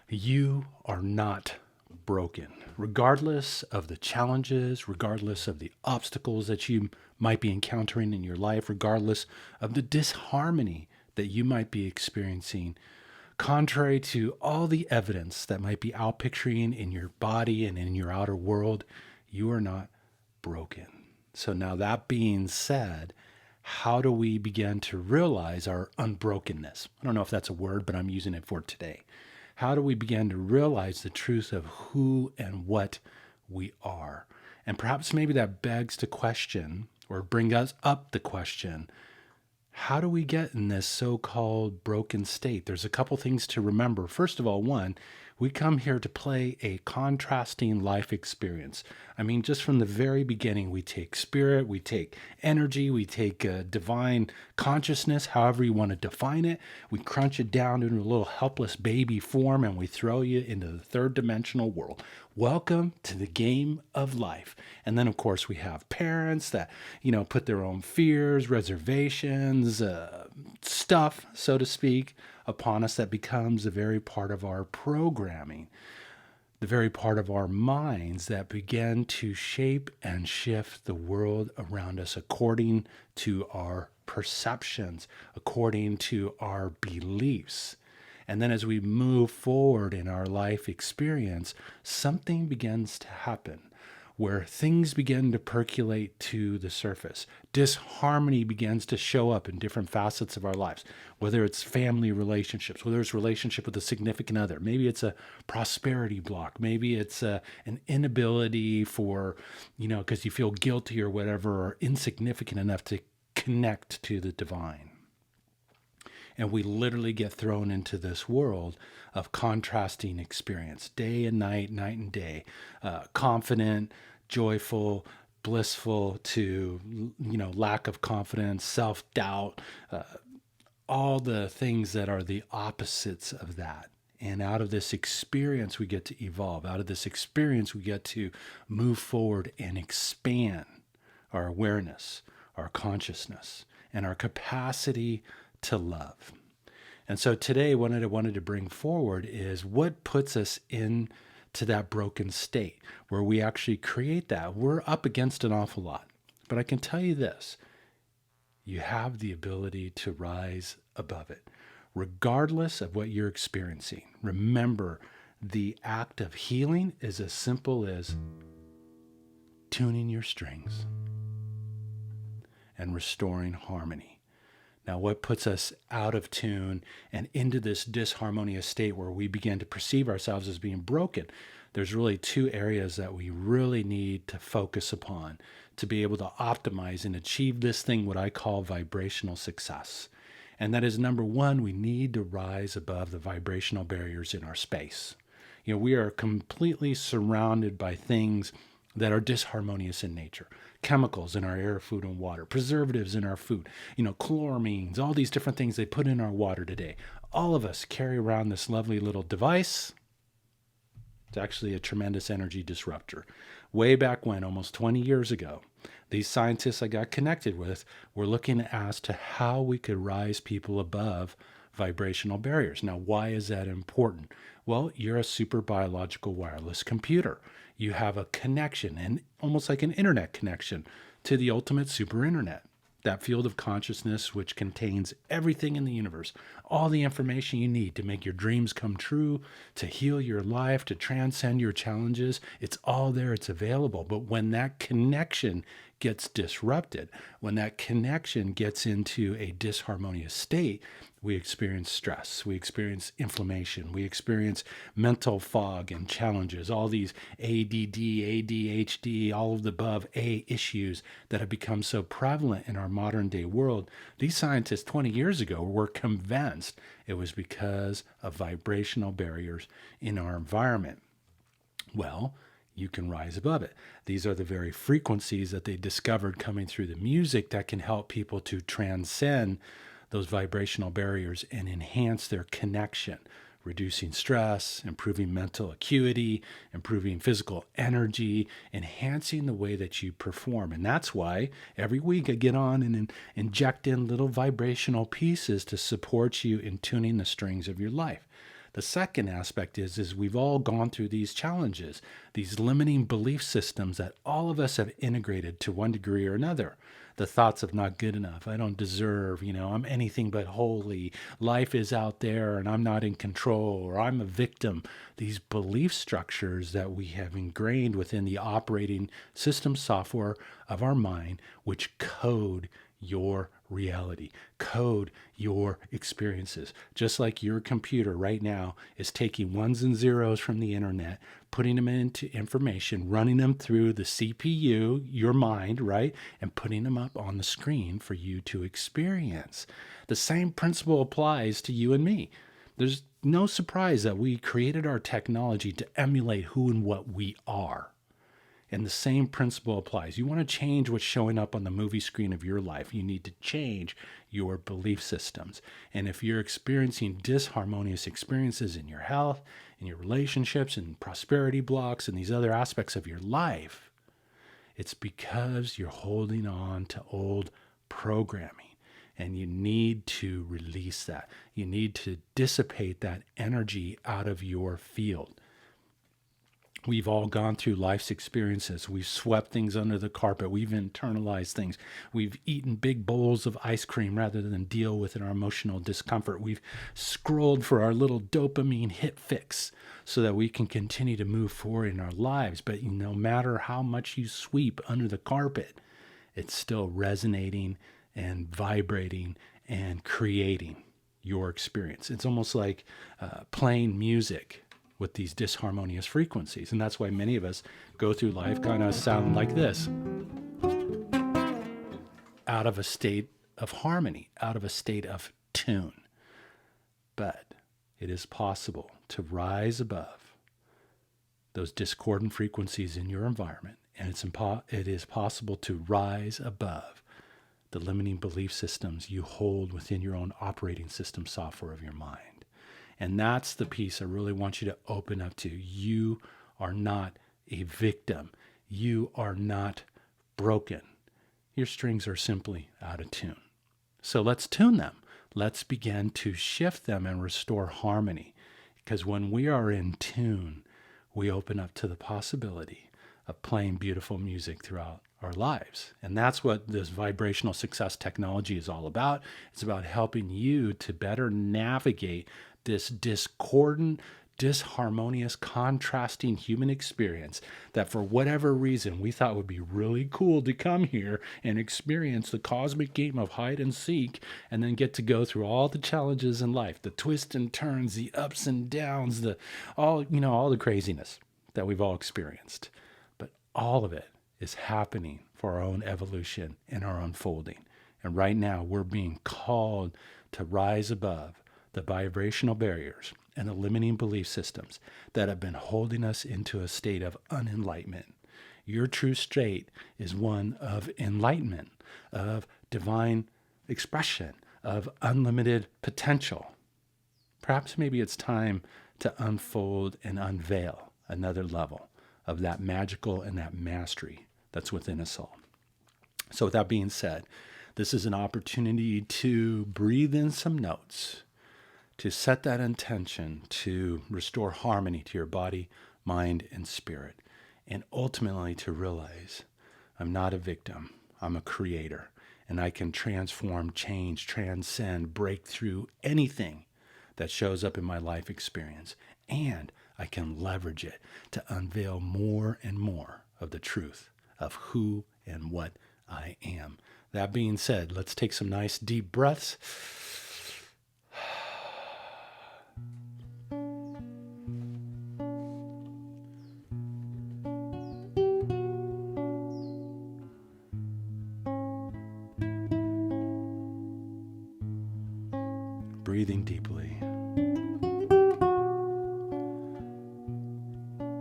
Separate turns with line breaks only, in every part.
You are not broken. Regardless of the challenges, regardless of the obstacles that you might be encountering in your life, regardless of the disharmony that you might be experiencing, contrary to all the evidence that might be outpicturing in your body and in your outer world, you are not broken. So, now that being said, how do we begin to realize our unbrokenness? I don't know if that's a word, but I'm using it for today. How do we begin to realize the truth of who and what we are? And perhaps maybe that begs the question, or bring us up the question, how do we get in this so-called broken state? There's a couple things to remember. First of all, one, we come here to play a contrasting life experience. I mean, just from the very beginning, we take spirit, we take energy, we take divine consciousness, however you want to define it. We crunch it down into a little helpless baby form and we throw you into the third dimensional world. Welcome to the game of life. And then, of course, we have parents that, put their own fears, reservations, stuff, so to speak, upon us that becomes a very part of our programming, the very part of our minds that begin to shape and shift the world around us according to our perceptions, according to our beliefs. And then as we move forward in our life experience, something begins to happen where things begin to percolate to the surface. Disharmony begins to show up in different facets of our lives, whether it's family relationships, whether it's relationship with a significant other. Maybe it's a prosperity block. Maybe it's an inability for, because you feel guilty or whatever, or insignificant enough to connect to the divine. And we literally get thrown into this world of contrasting experience, day and night, night and day, confident, joyful, blissful to, lack of confidence, self-doubt, all the things that are the opposites of that. And out of this experience, we get to evolve. Out of this experience, we get to move forward and expand our awareness, our consciousness, and our capacity to love. And so today, what I wanted to bring forward is what puts us into that broken state where we actually create that. We're up against an awful lot. But I can tell you this, you have the ability to rise above it. Regardless of what you're experiencing, remember the act of healing is as simple as tuning your strings and restoring harmony. Now, what puts us out of tune and into this disharmonious state where we begin to perceive ourselves as being broken? There's really two areas that we really need to focus upon to be able to optimize and achieve this thing, what I call vibrational success. And that is, number one, we need to rise above the vibrational barriers in our space. We are completely surrounded by things that are disharmonious in nature. Chemicals in our air, food, and water, preservatives in our food, chloramines, all these different things they put in our water today. All of us carry around this lovely little device. It's actually a tremendous energy disruptor. Way back when, almost 20 years ago, these scientists I got connected with were looking as to how we could rise people above vibrational barriers. Now, why is that important? Well, you're a super biological wireless computer. You have a connection, and almost like an internet connection, to the ultimate super internet, that field of consciousness which contains everything in the universe, all the information you need to make your dreams come true, to heal your life, to transcend your challenges. It's all there, it's available. But when that connection gets disrupted, when that connection gets into a disharmonious state, we experience stress, we experience inflammation, we experience mental fog and challenges, all these ADD, ADHD, all of the above A issues that have become so prevalent in our modern day world. These scientists 20 years ago were convinced it was because of vibrational barriers in our environment. Well, you can rise above it. These are the very frequencies that they discovered coming through the music that can help people to transcend those vibrational barriers and enhance their connection, reducing stress, improving mental acuity, improving physical energy, enhancing the way that you perform. And that's why every week I get on and inject in little vibrational pieces to support you in tuning the strings of your life. The second aspect is we've all gone through these challenges, these limiting belief systems that all of us have integrated to one degree or another. The thoughts of not good enough, I don't deserve, I'm anything but holy, life is out there and I'm not in control, or I'm a victim. These belief structures that we have ingrained within the operating system software of our mind, which code your reality, code your experiences. Just like your computer right now is taking ones and zeros from the internet, putting them into information, running them through the CPU, your mind, right? And putting them up on the screen for you to experience. The same principle applies to you and me. There's no surprise that we created our technology to emulate who and what we are. And the same principle applies. You want to change what's showing up on the movie screen of your life. You need to change your belief systems. And if you're experiencing disharmonious experiences in your health, in your relationships, and prosperity blocks, and these other aspects of your life, it's because you're holding on to old programming. And you need to release that. You need to dissipate that energy out of your field. We've all gone through life's experiences. We've swept things under the carpet. We've internalized things. We've eaten big bowls of ice cream rather than deal with our emotional discomfort. We've scrolled for our little dopamine hit fix so that we can continue to move forward in our lives. But no matter how much you sweep under the carpet, it's still resonating and vibrating and creating your experience. It's almost like playing music with these disharmonious frequencies. And that's why many of us go through life kind of sound like this, out of a state of harmony, out of a state of tune. But it is possible to rise above those discordant frequencies in your environment. And it is possible to rise above the limiting belief systems you hold within your own operating system software of your mind. And that's the piece I really want you to open up to. You are not a victim. You are not broken. Your strings are simply out of tune. So let's tune them. Let's begin to shift them and restore harmony. Because when we are in tune, we open up to the possibility of playing beautiful music throughout our lives. And that's what this vibrational success technology is all about. It's about helping you to better navigate this discordant, disharmonious, contrasting human experience that for whatever reason we thought would be really cool to come here and experience the cosmic game of hide and seek and then get to go through all the challenges in life, the twists and turns, the ups and downs, all the craziness that we've all experienced. But all of it is happening for our own evolution and our unfolding. And right now we're being called to rise above the vibrational barriers and the limiting belief systems that have been holding us into a state of unenlightenment. Your true state is one of enlightenment, of divine expression, of unlimited potential. Perhaps maybe it's time to unfold and unveil another level of that magical and that mastery that's within us all. So with that being said, this is an opportunity to breathe in some notes, to set that intention to restore harmony to your body, mind, and spirit, and ultimately to realize I'm not a victim, I'm a creator, and I can transform, change, transcend, break through anything that shows up in my life experience, and I can leverage it to unveil more and more of the truth of who and what I am. That being said, let's take some nice deep breaths. Breathing deeply.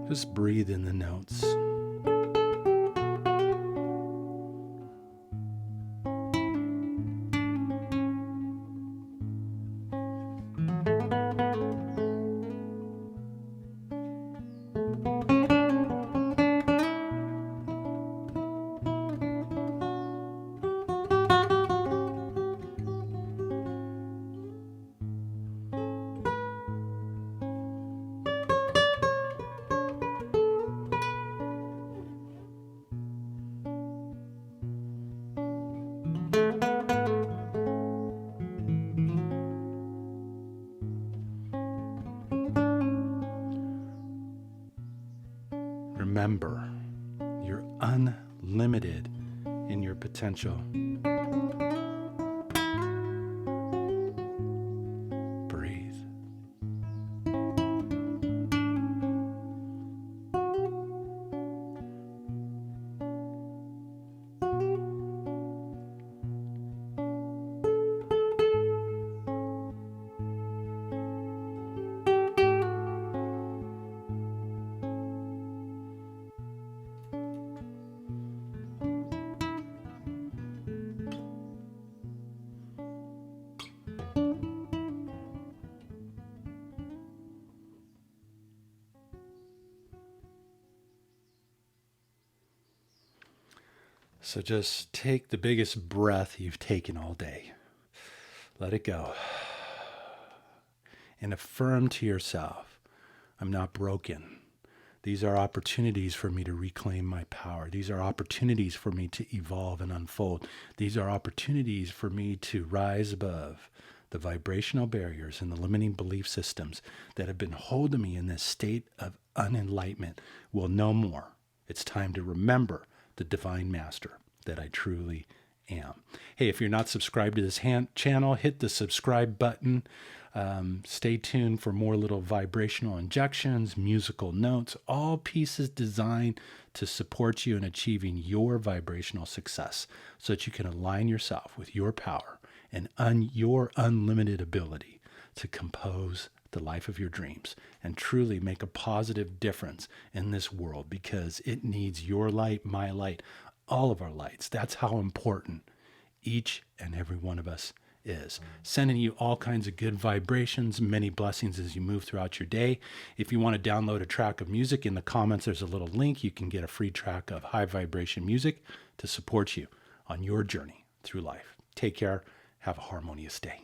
Just breathe in the notes. remember you're unlimited in your potential. Breathe. So just take the biggest breath you've taken all day. Let it go. And affirm to yourself, I'm not broken. These are opportunities for me to reclaim my power. These are opportunities for me to evolve and unfold. These are opportunities for me to rise above the vibrational barriers and the limiting belief systems that have been holding me in this state of unenlightenment. Will no more. It's time to remember the divine master that I truly am. Hey, if you're not subscribed to this channel, hit the subscribe button. Stay tuned for more little vibrational injections, musical notes, all pieces designed to support you in achieving your vibrational success so that you can align yourself with your power and your unlimited ability to compose the life of your dreams and truly make a positive difference in this world, because it needs your light, my light, all of our lights. That's how important each and every one of us is. Sending you all kinds of good vibrations, many blessings as you move throughout your day. If you want to download a track of music, in the comments there's a little link. You can get a free track of high vibration music to support you on your journey through life. Take care. Have a harmonious day.